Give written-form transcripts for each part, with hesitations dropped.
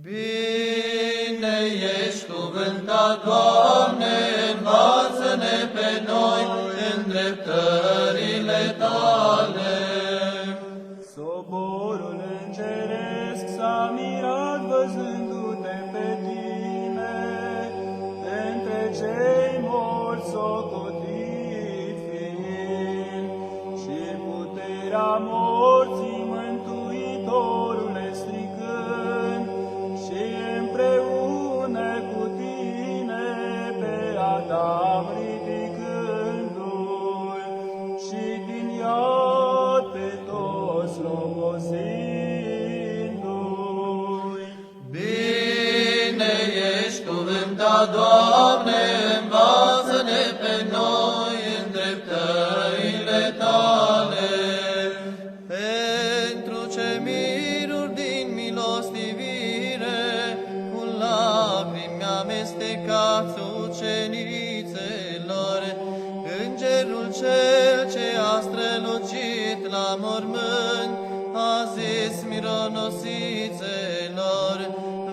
Bine ești cuvântat, Doamne, învață-ne pe noi în dreptările Tale. Soborul îngeresc s-a mirat văzându-te pe tine, între cei morți socotit fiind, și puterea morții Mântuitorule stricând, și împreună cu tine pe Adam ridicându-l, și din iad pe toți logosindu-i. Bine ești cuvântat, Doamne, învață-ne pe noi în dreptările Tale. Pentru ce miruri din milostivire, cu lacrimi amestecați ucenițelor, îngerul cel ce a strălucit la mormânt, a zis mironosițelor: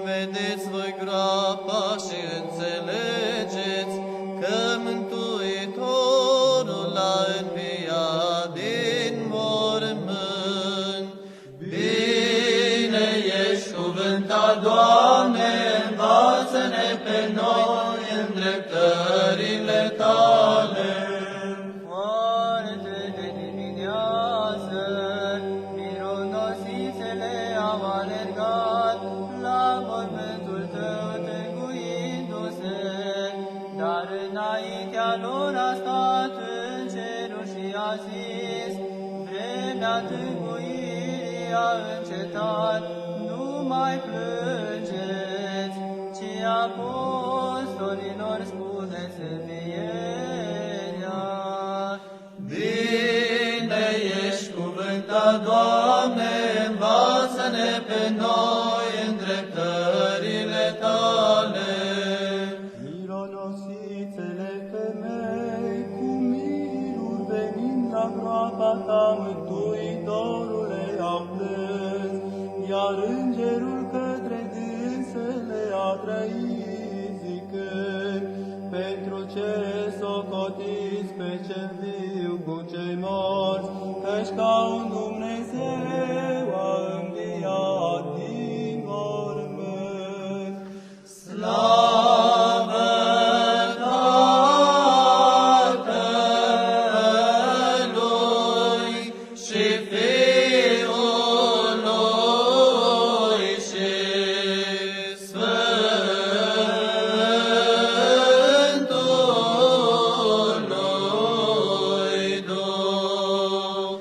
vedeți voi groapa și înțelegeți că Mântuitorul a înviat din mormânt. Bine ești cuvântat, Doamne, învață-ne pe noi în dreptările Tale. Foarte de dimineață, mironosițele au alergat la mormântul tău tăguindu-se, dar înaintea lor a stat îngerul și a zis: vremea tăguirii a încetat, nu mai plângeți, ci apostolilor spuneți învierea. Bine ești cuvântat, Doamne, învață-ne pe noi în dreptările Tale. Mironosițele femei, cu miruri venind la groapa ta, Mântuitorule, au plâns, iar îngerul către dânsele a trăit zicând: pentru ce socotiți pe cel viu cu cei morți, căci ca un Dumnezeu a înviat din mormânt. Slavă Tatălui și Fiului și Sfântului Duh.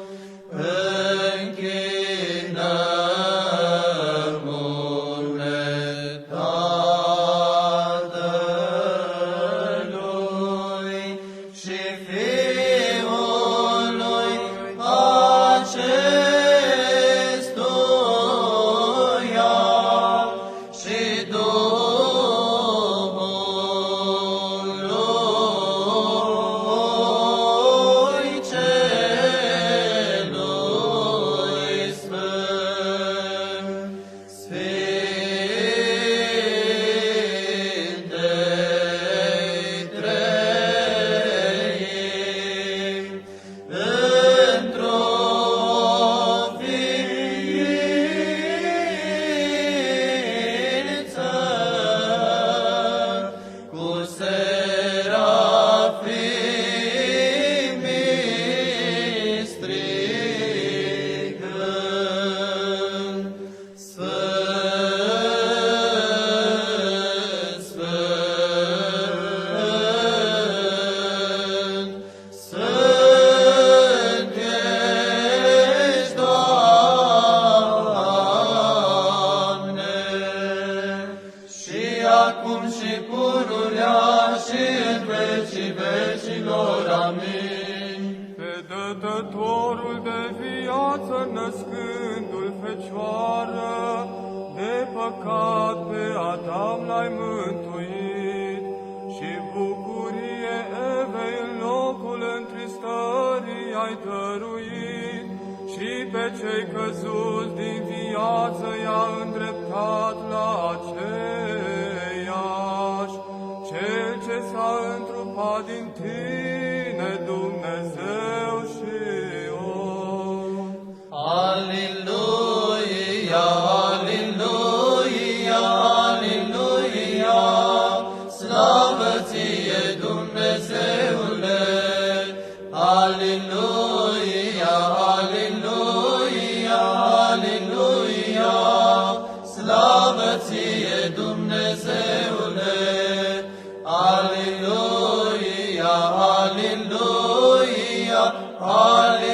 Închinăm-ne Tatălui și Fiului acestuia și Duhului celui Sfânt. Sfintei Treimi, într-o ființă, cu serafimii strigând: Sfânt, Sfânt, Sfânt ești, Doamne, și acum și pururea și în vecii vecilor. Amin. Pe dătătorul de viață, născându-l Fecioară, de păcat pe Adam l-ai mântuit, și bucurie Evei în locul întristării ai dăruit, și pe cei căzuți din viață i-a îndreptat la aceeași, Cel ce s-a întrupat din tine, Dumnezeu și om. Aleluia, aleluia, aleluia, slavă ție, Dumnezeule! Aleluia, aleluia, aleluia, slavă ție, Dumnezeule! Aleluia, aleluia, aleluia.